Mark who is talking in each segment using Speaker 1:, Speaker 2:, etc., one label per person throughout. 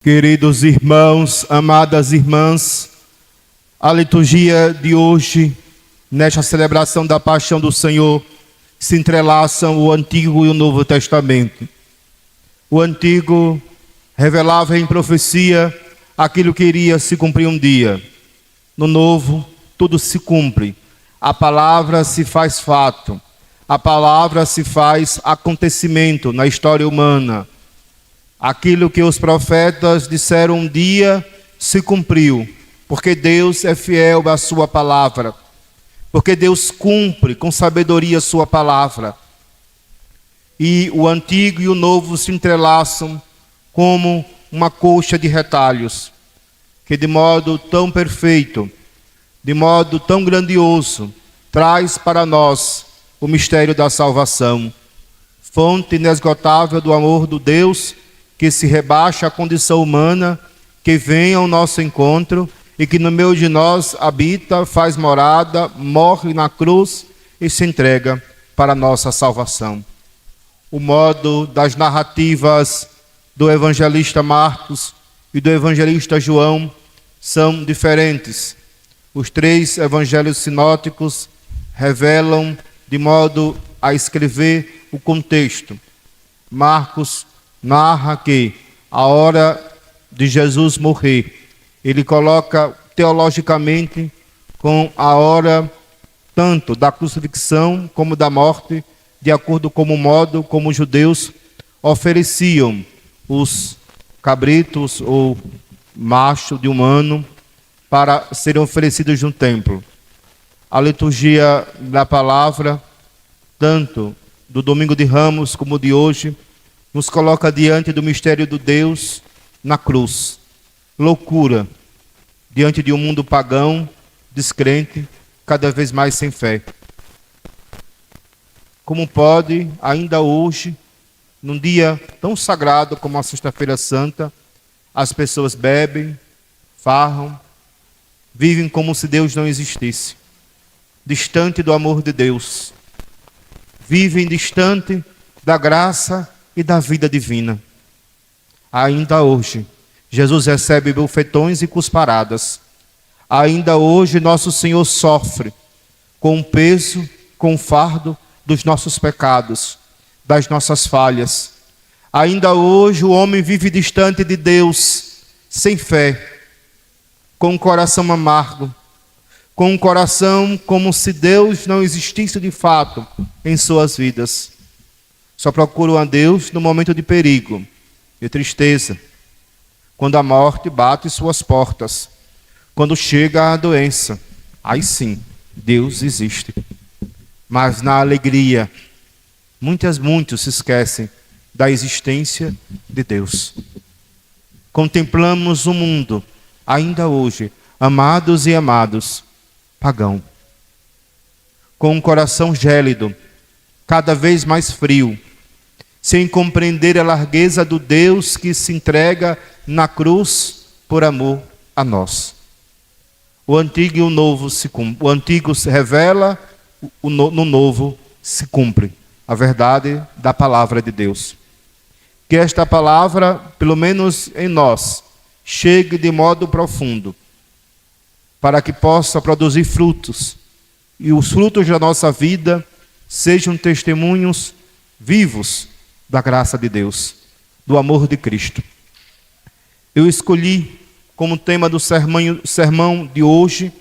Speaker 1: Queridos irmãos, amadas irmãs, a liturgia de hoje, nesta celebração da Paixão do Senhor, se entrelaçam o Antigo e o Novo Testamento. O Antigo revelava em profecia aquilo que iria se cumprir um dia. No Novo, tudo se cumpre. A palavra se faz fato. A palavra se faz acontecimento na história humana. Aquilo que os profetas disseram um dia se cumpriu, porque Deus é fiel à sua palavra, porque Deus cumpre com sabedoria a sua palavra. E o Antigo e o Novo se entrelaçam como uma colcha de retalhos, que de modo tão perfeito, de modo tão grandioso, traz para nós o mistério da salvação, fonte inesgotável do amor do Deus que se rebaixa à condição humana, que vem ao nosso encontro e que no meio de nós habita, faz morada, morre na cruz e se entrega para a nossa salvação. O modo das narrativas do evangelista Marcos e do evangelista João são diferentes. Os três evangelhos sinóticos revelam de modo a escrever o contexto. Marcos narra que a hora de Jesus morrer, ele coloca teologicamente com a hora tanto da crucifixão como da morte, de acordo com o modo como os judeus ofereciam os cabritos ou macho de um ano para serem oferecidos no templo. A liturgia da palavra, tanto do Domingo de Ramos como de hoje, nos coloca diante do mistério do Deus na cruz. Loucura diante de um mundo pagão, descrente, cada vez mais sem fé. Como pode, ainda hoje, num dia tão sagrado como a Sexta-feira Santa, as pessoas bebem, farram, vivem como se Deus não existisse, distante do amor de Deus, vivem distante da graça e da vida divina. Ainda hoje, Jesus recebe bufetões e cusparadas. Ainda hoje, nosso Senhor sofre com o peso, com o fardo dos nossos pecados, das nossas falhas. Ainda hoje, o homem vive distante de Deus, sem fé, com um coração amargo, com um coração como se Deus não existisse de fato em suas vidas. Só procuram a Deus no momento de perigo, de tristeza, quando a morte bate suas portas, quando chega a doença. Aí sim, Deus existe. Mas na alegria, muitos se esquecem da existência de Deus. Contemplamos o mundo, ainda hoje, amados e amados, pagão, com um coração gélido, cada vez mais frio, sem compreender a largueza do Deus que se entrega na cruz por amor a nós. O Antigo e o Novo se cumprem. O Antigo se revela, no Novo se cumpre a verdade da palavra de Deus. Que esta palavra, pelo menos em nós, chegue de modo profundo, para que possa produzir frutos, e os frutos da nossa vida sejam testemunhos vivos da graça de Deus, do amor de Cristo. Eu escolhi como tema do sermão de hoje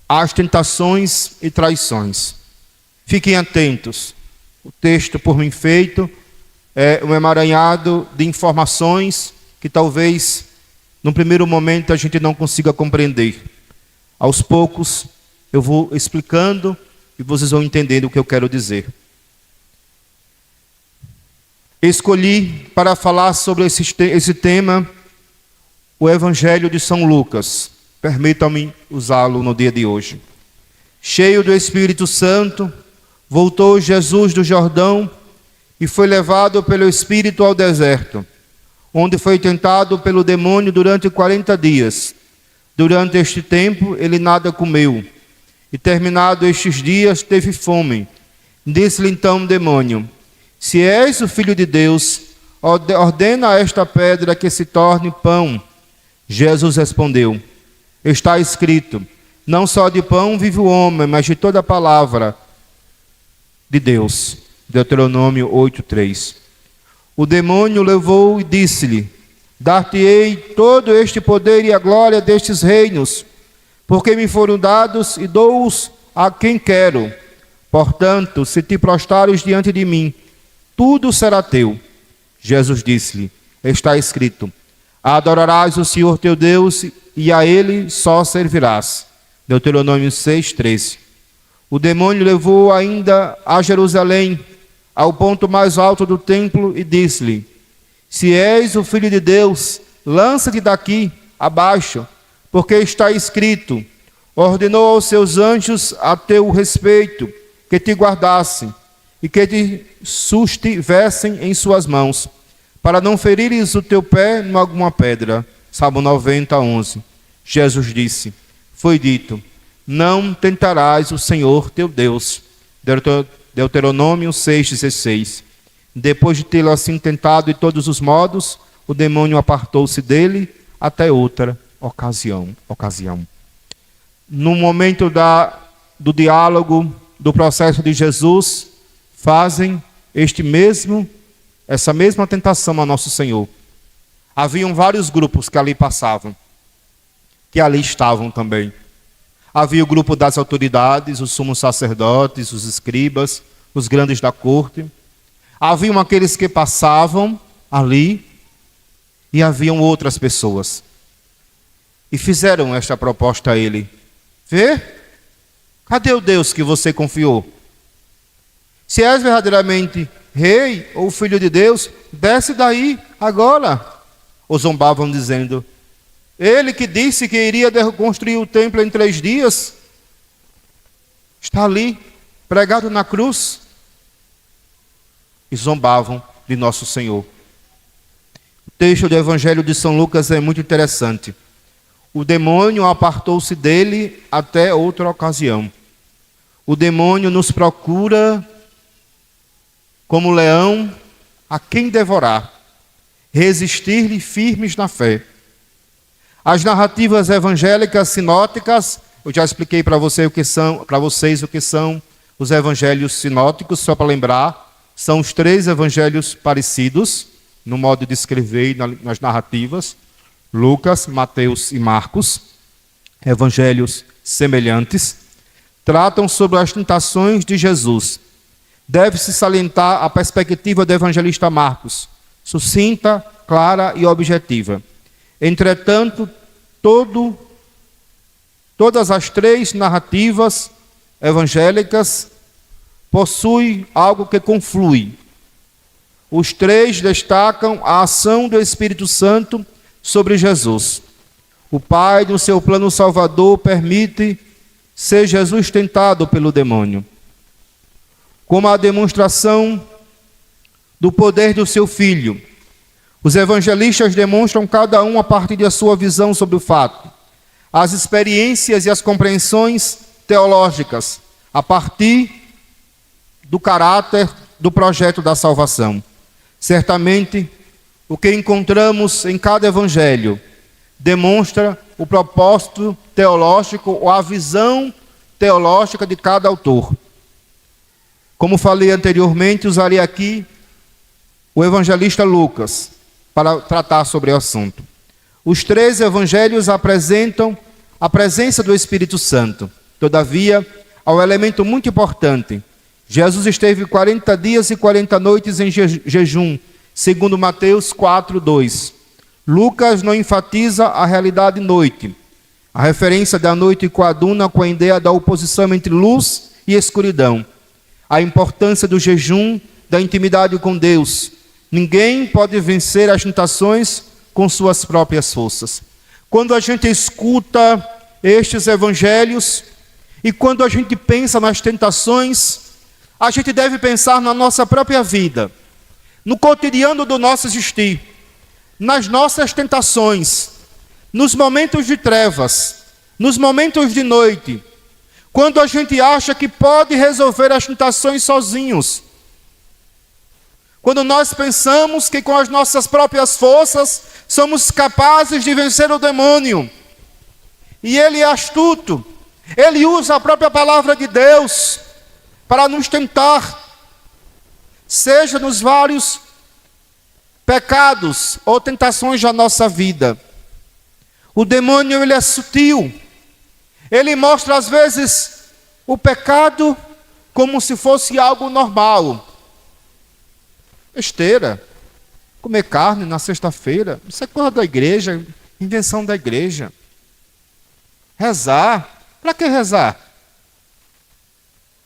Speaker 1: as tentações e traições. Fiquem atentos. O texto por mim feito é um emaranhado de informações que talvez no primeiro momento a gente não consiga compreender. Aos poucos eu vou explicando e vocês vão entendendo o que eu quero dizer. Escolhi para falar sobre esse tema o Evangelho de São Lucas. Permitam-me usá-lo no dia de hoje. Cheio do Espírito Santo, voltou Jesus do Jordão e foi levado pelo Espírito ao deserto, onde foi tentado pelo demônio durante 40 dias. Durante este tempo, ele nada comeu. E terminado estes dias, teve fome. Disse-lhe então o demônio: se és o Filho de Deus, ordena a esta pedra que se torne pão. Jesus respondeu: está escrito, não só de pão vive o homem, mas de toda a palavra de Deus. Deuteronômio 8:3. O demônio levou e disse-lhe: dar-te-ei todo este poder e a glória destes reinos, porque me foram dados e dou-os a quem quero. Portanto, se te prostrares diante de mim, tudo será teu. Jesus disse-lhe: está escrito, adorarás o Senhor teu Deus e a Ele só servirás. Deuteronômio 6:13. O demônio levou ainda a Jerusalém, ao ponto mais alto do templo, e disse-lhe: se és o Filho de Deus, lança-te daqui abaixo, porque está escrito, ordenou aos seus anjos a teu respeito, que te guardassem, e que te sustivessem em suas mãos, para não ferires o teu pé em alguma pedra. Salmo 90:11. Jesus disse: foi dito, não tentarás o Senhor teu Deus. Deuteronômio 6:16. Depois de tê-lo assim tentado de todos os modos, o demônio apartou-se dele até outra ocasião. No momento do diálogo, do processo de Jesus, fazem essa mesma tentação a nosso Senhor. Haviam vários grupos que ali passavam, que ali estavam também. Havia o grupo das autoridades, os sumos sacerdotes, os escribas, os grandes da corte. Haviam aqueles que passavam ali e haviam outras pessoas. E fizeram esta proposta a ele: vê, cadê o Deus que você confiou? Se és verdadeiramente rei ou filho de Deus, desce daí agora. Ou zombavam dizendo: ele que disse que iria reconstruir o templo em 3 dias, está ali, pregado na cruz. E zombavam de nosso Senhor. O texto do Evangelho de São Lucas é muito interessante. O demônio apartou-se dele até outra ocasião. O demônio nos procura como leão a quem devorar, resistir-lhe firmes na fé. As narrativas evangélicas sinóticas, eu já expliquei para vocês o que são os evangelhos sinóticos, só para lembrar. São os 3 evangelhos parecidos, no modo de escrever e nas narrativas: Lucas, Mateus e Marcos. Evangelhos semelhantes. Tratam sobre as tentações de Jesus. Deve-se salientar a perspectiva do evangelista Marcos, sucinta, clara e objetiva. Entretanto, todas as 3 narrativas evangélicas possuem algo que conflui. Os 3 destacam a ação do Espírito Santo sobre Jesus. O Pai, no seu plano salvador, permite ser Jesus tentado pelo demônio, como a demonstração do poder do seu Filho. Os evangelistas demonstram cada um a partir da sua visão sobre o fato, as experiências e as compreensões teológicas, a partir do caráter do projeto da salvação. Certamente, o que encontramos em cada evangelho demonstra o propósito teológico ou a visão teológica de cada autor. Como falei anteriormente, usarei aqui o evangelista Lucas para tratar sobre o assunto. Os 3 evangelhos apresentam a presença do Espírito Santo. Todavia, há um elemento muito importante. Jesus esteve 40 dias e 40 noites em jejum, segundo Mateus 4:2. Lucas não enfatiza a realidade noite. A referência da noite coaduna com a ideia da oposição entre luz e escuridão. A importância do jejum, da intimidade com Deus. Ninguém pode vencer as tentações com suas próprias forças. Quando a gente escuta estes evangelhos e quando a gente pensa nas tentações, a gente deve pensar na nossa própria vida, no cotidiano do nosso existir, nas nossas tentações, nos momentos de trevas, nos momentos de noite, quando a gente acha que pode resolver as tentações sozinhos, Quando nós pensamos que com as nossas próprias forças somos capazes de vencer o demônio. E ele é astuto. Ele usa a própria palavra de Deus para nos tentar, seja nos vários pecados ou tentações da nossa vida. O demônio, ele é sutil. Ele mostra às vezes o pecado como se fosse algo normal. Besteira. Comer carne na sexta-feira, isso é coisa da igreja, invenção da igreja. Rezar. Para que rezar?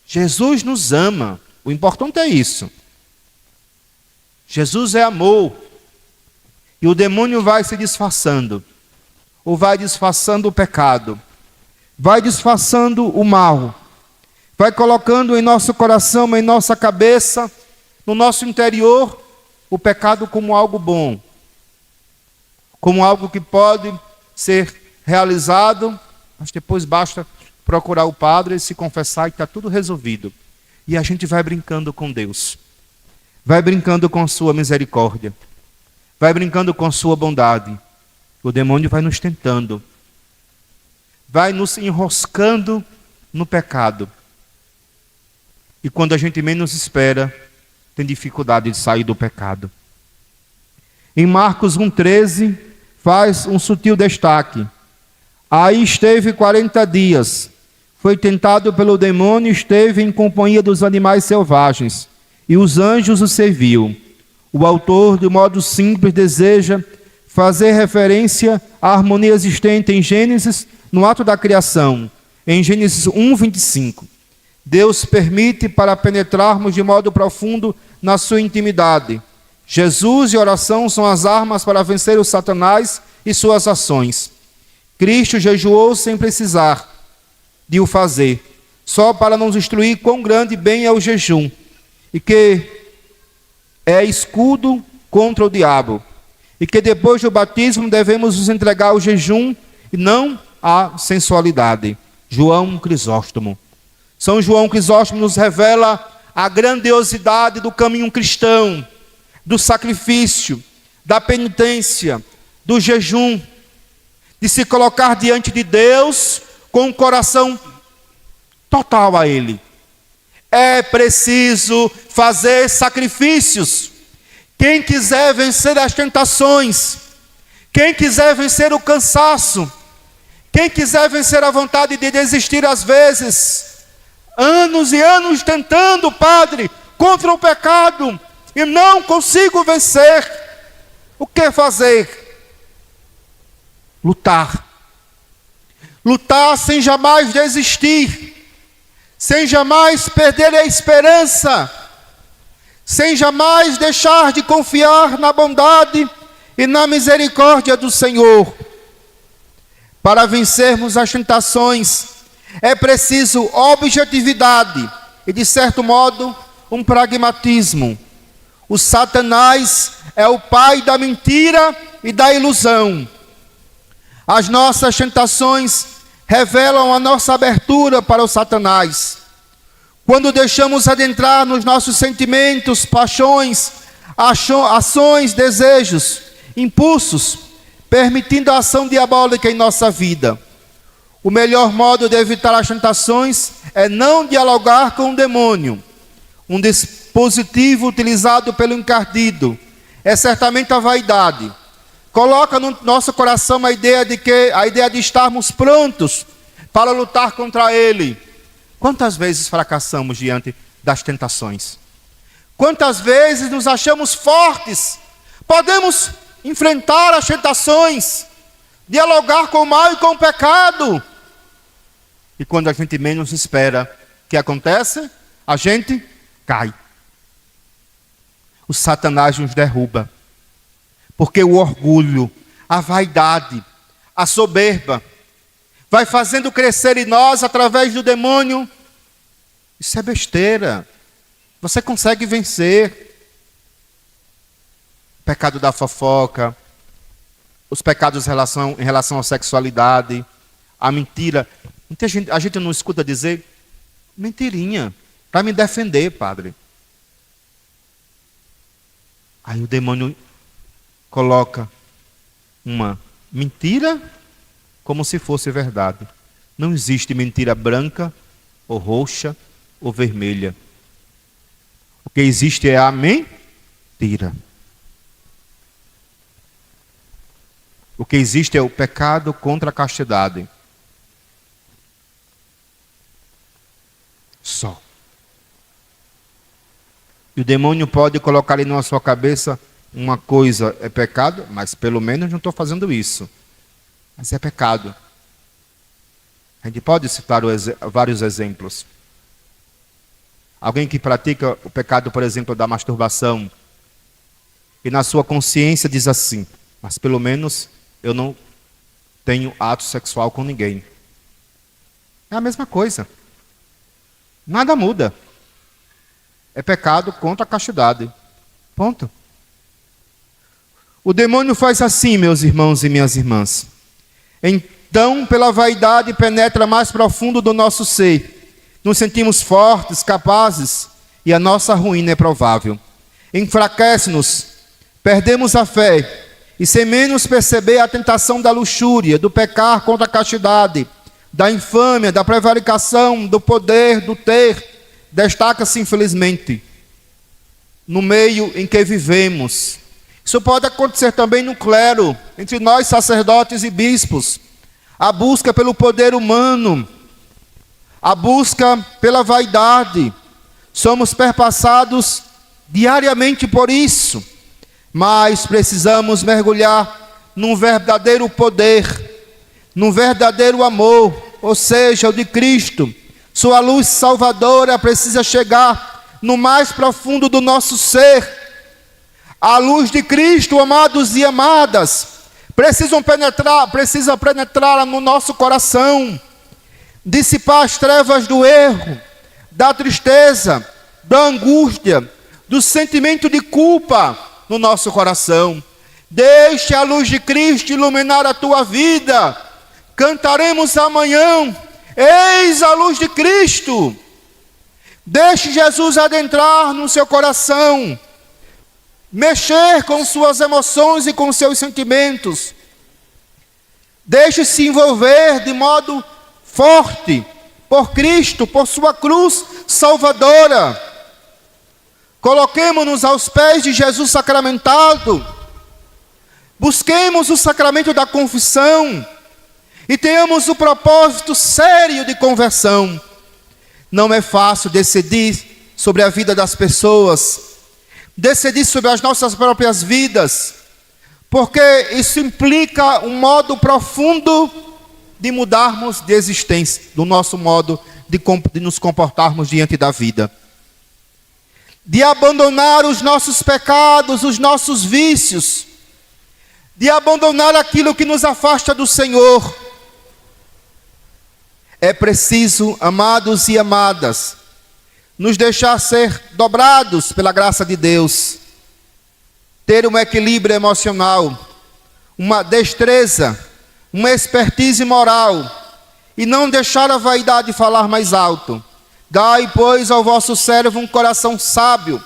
Speaker 1: Jesus nos ama. O importante é isso. Jesus é amor. E o demônio vai se disfarçando. Ou vai disfarçando o pecado. Vai disfarçando o mal. Vai colocando em nosso coração, em nossa cabeça, no nosso interior, o pecado como algo bom. Como algo que pode ser realizado, mas depois basta procurar o padre e se confessar e está tudo resolvido. E a gente vai brincando com Deus. Vai brincando com a sua misericórdia. Vai brincando com a sua bondade. O demônio vai nos tentando. Vai nos enroscando no pecado. E quando a gente menos espera, tem dificuldade de sair do pecado. Em Marcos 1,13, faz um sutil destaque. Aí esteve 40 dias. Foi tentado pelo demônio, esteve em companhia dos animais selvagens. E os anjos o serviam. O autor, de modo simples, deseja fazer referência à harmonia existente em Gênesis, no ato da criação. Em Gênesis 1,25. Deus permite para penetrarmos de modo profundo na sua intimidade. Jesus e oração são as armas para vencer o Satanás e suas ações. Cristo jejuou sem precisar de o fazer, só para nos instruir quão grande bem é o jejum, e que é escudo contra o diabo, e que depois do batismo devemos nos entregar ao jejum e não à sensualidade. João Crisóstomo. São João Crisóstomo nos revela a grandiosidade do caminho cristão, do sacrifício, da penitência, do jejum, de se colocar diante de Deus com um coração total a Ele. É preciso fazer sacrifícios. Quem quiser vencer as tentações, quem quiser vencer o cansaço, quem quiser vencer a vontade de desistir às vezes, anos e anos tentando, Padre, contra o pecado, e não consigo vencer, o que fazer? Lutar. Lutar sem jamais desistir, sem jamais perder a esperança, sem jamais deixar de confiar na bondade e na misericórdia do Senhor. Para vencermos as tentações, é preciso objetividade e, de certo modo, um pragmatismo. O Satanás é o pai da mentira e da ilusão. As nossas tentações revelam a nossa abertura para o Satanás. Quando deixamos adentrar nos nossos sentimentos, paixões, ações, desejos, impulsos, permitindo a ação diabólica em nossa vida. O melhor modo de evitar as tentações é não dialogar com o demônio. Um dispositivo utilizado pelo encardido é certamente a vaidade. Coloca no nosso coração a ideia de estarmos prontos para lutar contra ele. Quantas vezes fracassamos diante das tentações? Quantas vezes nos achamos fortes? Podemos enfrentar as tentações, dialogar com o mal e com o pecado. E quando a gente menos espera, o que acontece? A gente cai. O Satanás nos derruba. Porque o orgulho, a vaidade, a soberba, vai fazendo crescer em nós através do demônio. Isso é besteira. Você consegue vencer. O pecado da fofoca, os pecados em relação à sexualidade, a mentira. A gente não escuta dizer mentirinha para me defender, Padre. Aí o demônio coloca uma mentira como se fosse verdade. Não existe mentira branca, ou roxa, ou vermelha. O que existe é a mentira. O que existe é o pecado contra a castidade. Só. E o demônio pode colocar ali na sua cabeça uma coisa é pecado, mas pelo menos não estou fazendo isso. Mas é pecado. A gente pode citar vários exemplos. Alguém que pratica o pecado, por exemplo, da masturbação, e na sua consciência diz assim, mas pelo menos eu não tenho ato sexual com ninguém. É a mesma coisa. Nada muda. É pecado contra a castidade. Ponto. O demônio faz assim, meus irmãos e minhas irmãs. Então, pela vaidade, penetra mais profundo do nosso ser. Nos sentimos fortes, capazes, e a nossa ruína é provável. Enfraquece-nos, perdemos a fé, e sem menos perceber a tentação da luxúria, do pecar contra a castidade, da infâmia, da prevaricação, do poder, do ter, destaca-se infelizmente no meio em que vivemos. Isso pode acontecer também no clero, entre nós sacerdotes e bispos. A busca pelo poder humano, a busca pela vaidade. Somos perpassados diariamente por isso, mas precisamos mergulhar num verdadeiro poder, num verdadeiro amor, ou seja, o de Cristo. Sua luz salvadora precisa chegar no mais profundo do nosso ser. A luz de Cristo, amados e amadas, precisa penetrar no nosso coração, dissipar as trevas do erro, da tristeza, da angústia, do sentimento de culpa no nosso coração. Deixe a luz de Cristo iluminar a tua vida. Cantaremos amanhã, eis a luz de Cristo. Deixe Jesus adentrar no seu coração, mexer com suas emoções e com seus sentimentos. Deixe-se envolver de modo forte por Cristo, por sua cruz salvadora. Coloquemo-nos aos pés de Jesus sacramentado. Busquemos o sacramento da confissão e tenhamos o propósito sério de conversão. Não é fácil decidir sobre a vida das pessoas, decidir sobre as nossas próprias vidas, porque isso implica um modo profundo de mudarmos de existência, do nosso modo de nos comportarmos diante da vida, de abandonar os nossos pecados, os nossos vícios, de abandonar aquilo que nos afasta do Senhor. É preciso, amados e amadas, nos deixar ser dobrados pela graça de Deus, ter um equilíbrio emocional, uma destreza, uma expertise moral, e não deixar a vaidade falar mais alto. Dai, pois, ao vosso servo um coração sábio,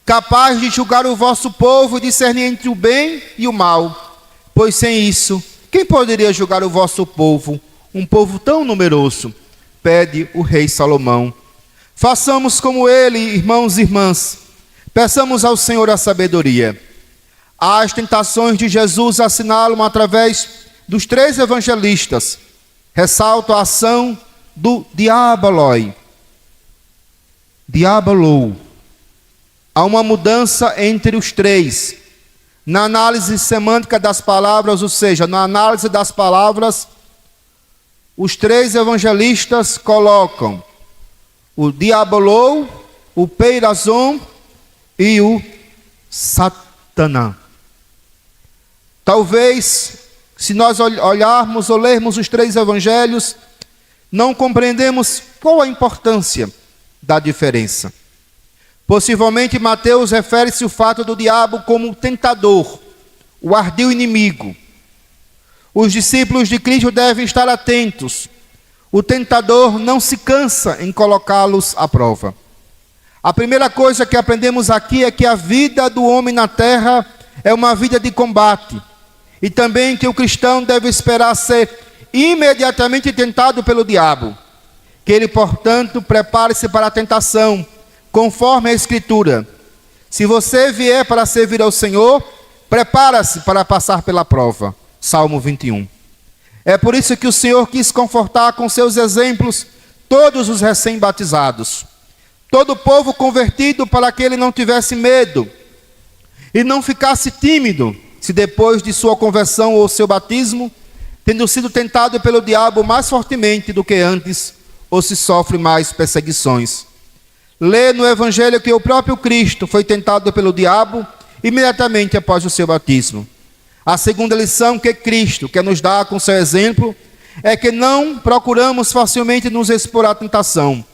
Speaker 1: capaz de julgar o vosso povo e discernir entre o bem e o mal. Pois sem isso, quem poderia julgar o vosso povo, um povo tão numeroso? Pede o rei Salomão. Façamos como ele, irmãos e irmãs. Peçamos ao Senhor a sabedoria. As tentações de Jesus assinalam através dos 3 evangelistas. Ressalto a ação do diaboloi. Diabolou. Há uma mudança entre os 3. Na análise semântica das palavras, ou seja, na análise das palavras, os 3 evangelistas colocam o diabolou, o peirazon e o satanã. Talvez, se nós olharmos ou lermos os 3 evangelhos, não compreendemos qual a importância da diferença. Possivelmente Mateus refere-se ao fato do diabo como tentador, o ardil inimigo. Os discípulos de Cristo devem estar atentos. O tentador não se cansa em colocá-los à prova. A primeira coisa que aprendemos aqui é que a vida do homem na terra é uma vida de combate. E também que o cristão deve esperar ser imediatamente tentado pelo diabo. Que ele, portanto, prepare-se para a tentação, conforme a Escritura. Se você vier para servir ao Senhor, prepara-se para passar pela prova. Salmo 21. É por isso que o Senhor quis confortar com seus exemplos todos os recém-batizados. Todo o povo convertido, para que ele não tivesse medo e não ficasse tímido, se depois de sua conversão ou seu batismo, tendo sido tentado pelo diabo mais fortemente do que antes, ou se sofre mais perseguições. Lê no Evangelho que o próprio Cristo foi tentado pelo diabo imediatamente após o seu batismo. A segunda lição que Cristo quer nos dar com seu exemplo é que não procuramos facilmente nos expor à tentação.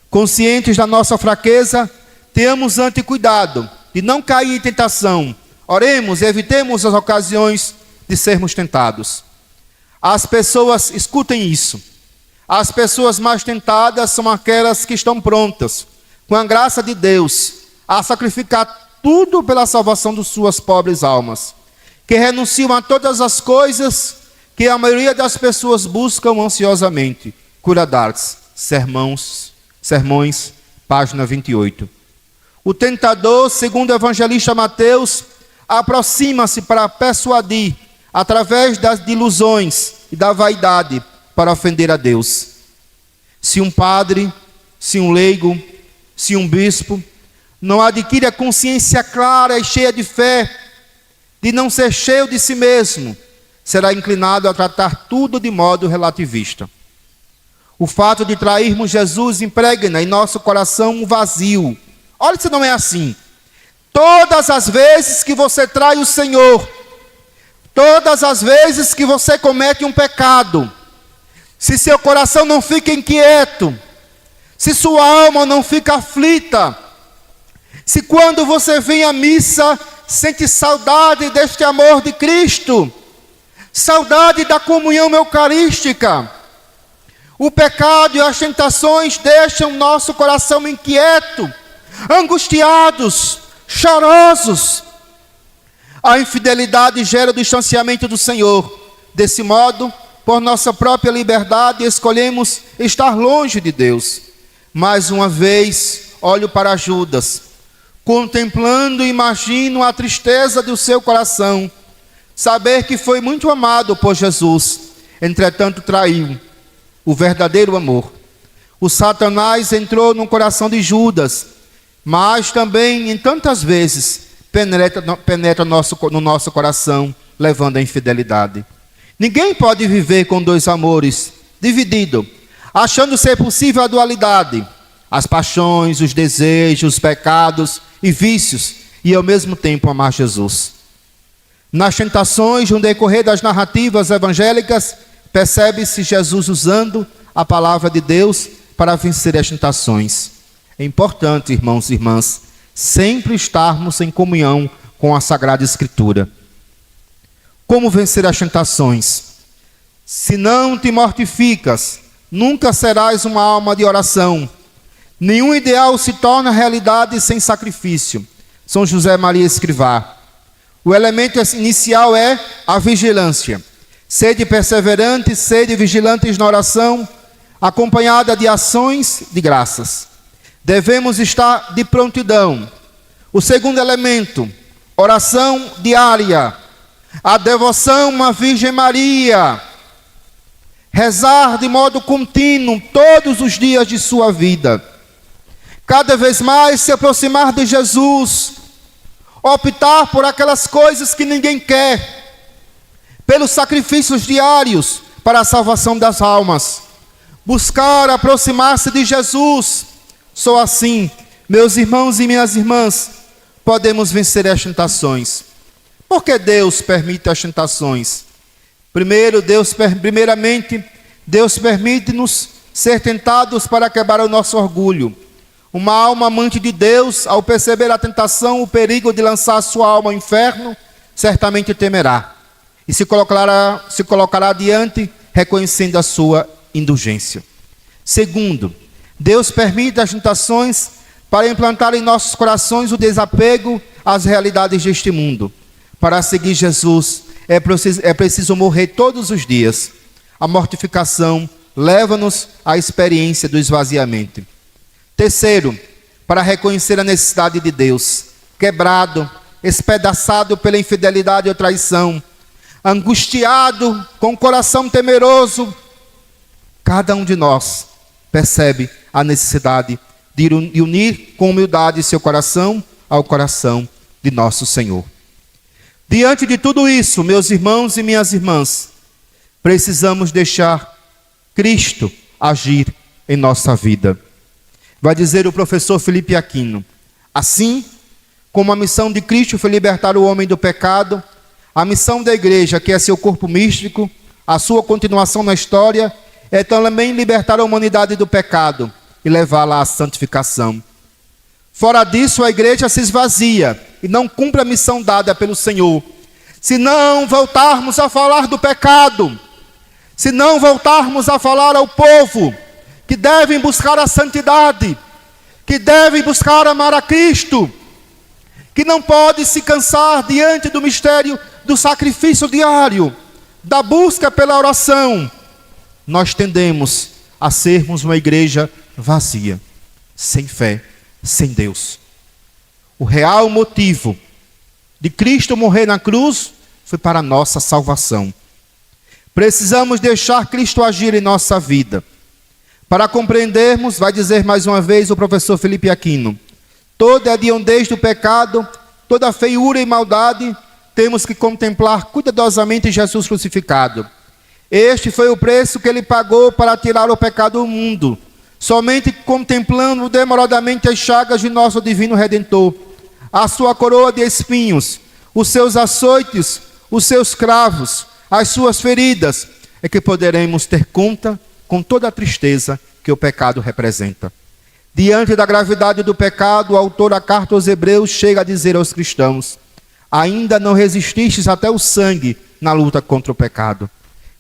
Speaker 1: Conscientes da nossa fraqueza, tenhamos ante cuidado de não cair em tentação. Oremos e evitemos as ocasiões de sermos tentados. As pessoas, escutem isso, as pessoas mais tentadas são aquelas que estão prontas, com a graça de Deus, a sacrificar tudo pela salvação de suas pobres almas, que renunciam a todas as coisas que a maioria das pessoas buscam ansiosamente. Cura d'Ars, Sermões, página 28. O tentador, segundo o evangelista Mateus, aproxima-se para persuadir, através das ilusões e da vaidade, para ofender a Deus. Se um padre, se um leigo, se um bispo não adquire a consciência clara e cheia de fé, de não ser cheio de si mesmo, será inclinado a tratar tudo de modo relativista. O fato de trairmos Jesus impregna em nosso coração um vazio. Olha se não é assim. Todas as vezes que você trai o Senhor, todas as vezes que você comete um pecado, se seu coração não fica inquieto, se sua alma não fica aflita, se quando você vem à missa, sente saudade deste amor de Cristo, saudade da comunhão eucarística, o pecado e as tentações deixam nosso coração inquieto, angustiados, chorosos. A infidelidade gera o distanciamento do Senhor. Desse modo, por nossa própria liberdade, escolhemos estar longe de Deus. Mais uma vez, olho para Judas, contemplando e imagino a tristeza do seu coração, saber que foi muito amado por Jesus, entretanto traiu o verdadeiro amor. O Satanás entrou no coração de Judas, mas também, em tantas vezes, penetra no nosso coração, levando à infidelidade. Ninguém pode viver com dois amores, dividido, achando ser possível a dualidade, as paixões, os desejos, os pecados e vícios, e ao mesmo tempo amar Jesus. Nas tentações, no decorrer das narrativas evangélicas, percebe-se Jesus usando a palavra de Deus para vencer as tentações. É importante, irmãos e irmãs, sempre estarmos em comunhão com a Sagrada Escritura. Como vencer as tentações? Se não te mortificas, nunca serás uma alma de oração. Nenhum ideal se torna realidade sem sacrifício. São José Maria Escrivá. O elemento inicial é a vigilância. Sede perseverantes, sede vigilantes na oração, acompanhada de ações de graças. Devemos estar de prontidão. O segundo elemento, oração diária. A devoção à Virgem Maria. Rezar de modo contínuo todos os dias de sua vida. Cada vez mais se aproximar de Jesus. Optar por aquelas coisas que ninguém quer. Pelos sacrifícios diários para a salvação das almas. Buscar aproximar-se de Jesus. Só assim, meus irmãos e minhas irmãs, podemos vencer as tentações. Por que Deus permite as tentações? Primeiramente, Deus permite-nos ser tentados para quebrar o nosso orgulho. Uma alma amante de Deus, ao perceber a tentação, o perigo de lançar sua alma ao inferno, certamente temerá. E se colocará diante, reconhecendo a sua indulgência. Segundo, Deus permite as tentações para implantar em nossos corações o desapego às realidades deste mundo. Para seguir Jesus, é preciso morrer todos os dias. A mortificação leva-nos à experiência do esvaziamento. Terceiro, para reconhecer a necessidade de Deus, quebrado, espedaçado pela infidelidade ou traição, angustiado, com o coração temeroso, cada um de nós percebe a necessidade de unir com humildade seu coração ao coração de nosso Senhor. Diante de tudo isso, meus irmãos e minhas irmãs, precisamos deixar Cristo agir em nossa vida. Vai dizer o professor Felipe Aquino: assim como a missão de Cristo foi libertar o homem do pecado, a missão da igreja, que é seu corpo místico, a sua continuação na história, é também libertar a humanidade do pecado e levá-la à santificação. Fora disso, a igreja se esvazia e não cumpre a missão dada pelo Senhor. Se não voltarmos a falar do pecado, se não voltarmos a falar ao povo que devem buscar a santidade, que devem buscar amar a Cristo, que não pode se cansar diante do mistério do sacrifício diário, da busca pela oração, nós tendemos a sermos uma igreja vazia, sem fé, sem Deus. O real motivo de Cristo morrer na cruz foi para a nossa salvação. Precisamos deixar Cristo agir em nossa vida. Para compreendermos, vai dizer mais uma vez o professor Felipe Aquino, toda a hediondez do pecado, toda a feiura e maldade, temos que contemplar cuidadosamente Jesus crucificado. Este foi o preço que ele pagou para tirar o pecado do mundo. Somente contemplando demoradamente as chagas de nosso divino Redentor, a sua coroa de espinhos, os seus açoites, os seus cravos, as suas feridas, é que poderemos ter conta com toda a tristeza que o pecado representa. Diante da gravidade do pecado, o autor da carta aos Hebreus chega a dizer aos cristãos: ainda não resististes até o sangue na luta contra o pecado.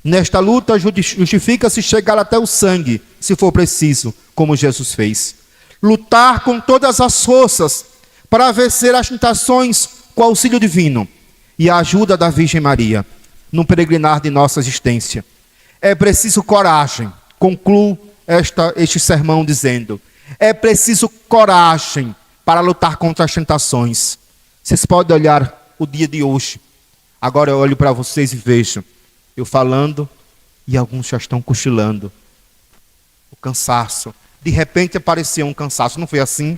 Speaker 1: Nesta luta justifica-se chegar até o sangue, se for preciso, como Jesus fez. Lutar com todas as forças para vencer as tentações com o auxílio divino e a ajuda da Virgem Maria no peregrinar de nossa existência. É preciso coragem. Concluo este sermão dizendo: é preciso coragem para lutar contra as tentações. Vocês podem olhar o dia de hoje. Agora eu olho para vocês e vejo eu falando e alguns já estão cochilando. O cansaço. De repente apareceu um cansaço. Não foi assim?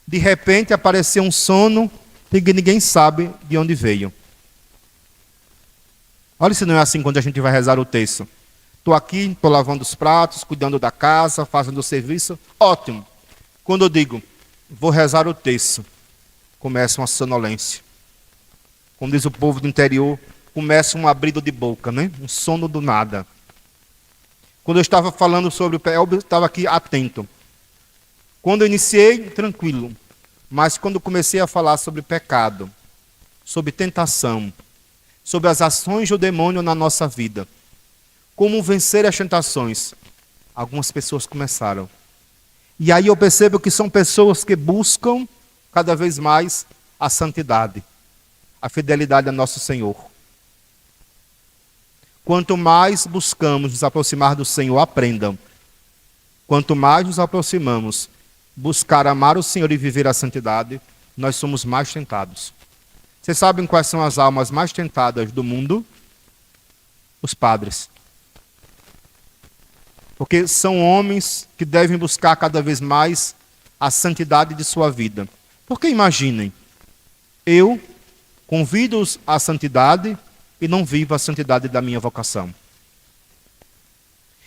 Speaker 1: De repente apareceu um sono que ninguém sabe de onde veio. Olha se não é assim quando a gente vai rezar o texto. Estou aqui, estou lavando os pratos, cuidando da casa, fazendo o serviço. Ótimo. Quando eu digo, vou rezar o texto, começa uma sonolência. Como diz o povo do interior, começa um abrido de boca, né? Um sono do nada. Quando eu estava falando sobre o pecado, eu estava aqui atento. Quando eu iniciei, tranquilo. Mas quando comecei a falar sobre pecado, sobre tentação, sobre as ações do demônio na nossa vida, como vencer as tentações, algumas pessoas começaram. E aí eu percebo que são pessoas que buscam cada vez mais a santidade, a fidelidade a nosso Senhor. Quanto mais buscamos nos aproximar do Senhor, aprendam. Quanto mais nos aproximamos, buscar amar o Senhor e viver a santidade, nós somos mais tentados. Vocês sabem quais são as almas mais tentadas do mundo? Os padres. Porque são homens que devem buscar cada vez mais a santidade de sua vida. Porque imaginem, eu convido-os à santidade e não vivo a santidade da minha vocação.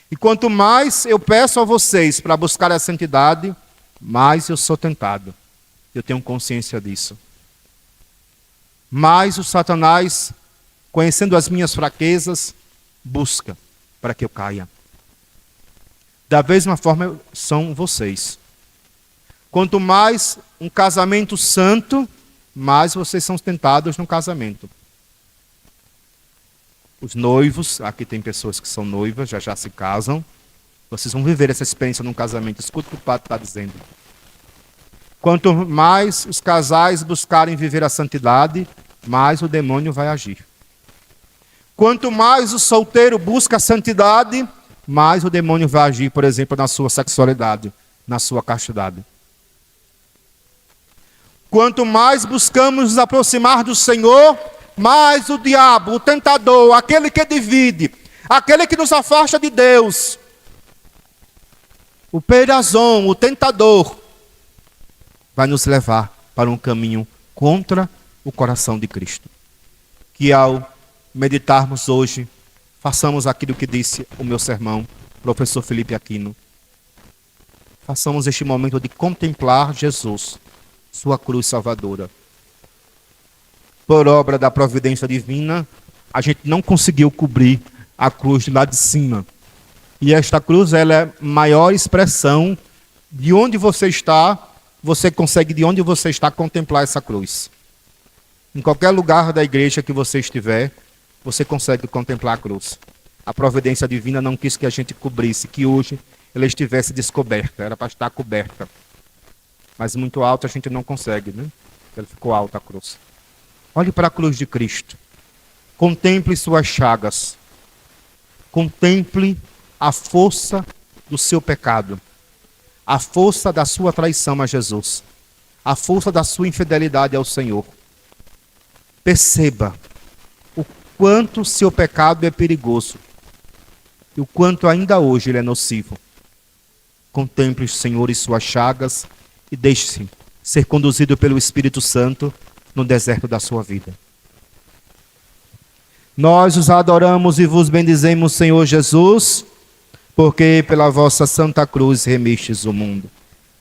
Speaker 1: E quanto mais eu peço a vocês para buscar a santidade, mais eu sou tentado. Eu tenho consciência disso. Mais o Satanás, conhecendo as minhas fraquezas, busca para que eu caia. Da mesma forma são vocês. Quanto mais um casamento santo, mais vocês são tentados no casamento. Os noivos, aqui tem pessoas que são noivas, já se casam. Vocês vão viver essa experiência num casamento. Escuta o que o padre está dizendo. Quanto mais os casais buscarem viver a santidade, mais o demônio vai agir. Quanto mais o solteiro busca a santidade, mais o demônio vai agir, por exemplo, na sua sexualidade, na sua castidade. Quanto mais buscamos nos aproximar do Senhor, mais o diabo, o tentador, aquele que divide, aquele que nos afasta de Deus, o perazon, o tentador, vai nos levar para um caminho contra o coração de Cristo. Que ao meditarmos hoje, façamos aquilo que disse o meu sermão, professor Felipe Aquino. Façamos este momento de contemplar Jesus, sua cruz salvadora. Por obra da providência divina, a gente não conseguiu cobrir a cruz de lá de cima. E esta cruz, ela é a maior expressão de onde você está, você consegue de onde você está contemplar essa cruz. Em qualquer lugar da igreja que você estiver, você consegue contemplar a cruz. A providência divina não quis que a gente cobrisse, que hoje ela estivesse descoberta, era para estar coberta. Mas muito alto a gente não consegue, né? Ela ficou alta a cruz. Olhe para a cruz de Cristo. Contemple suas chagas. Contemple a força do seu pecado. A força da sua traição a Jesus. A força da sua infidelidade ao Senhor. Perceba o quanto o seu pecado é perigoso. E o quanto ainda hoje ele é nocivo. Contemple o Senhor e suas chagas e deixe-se ser conduzido pelo Espírito Santo no deserto da sua vida. Nós os adoramos e vos bendizemos, Senhor Jesus, porque pela vossa santa cruz remistes o mundo.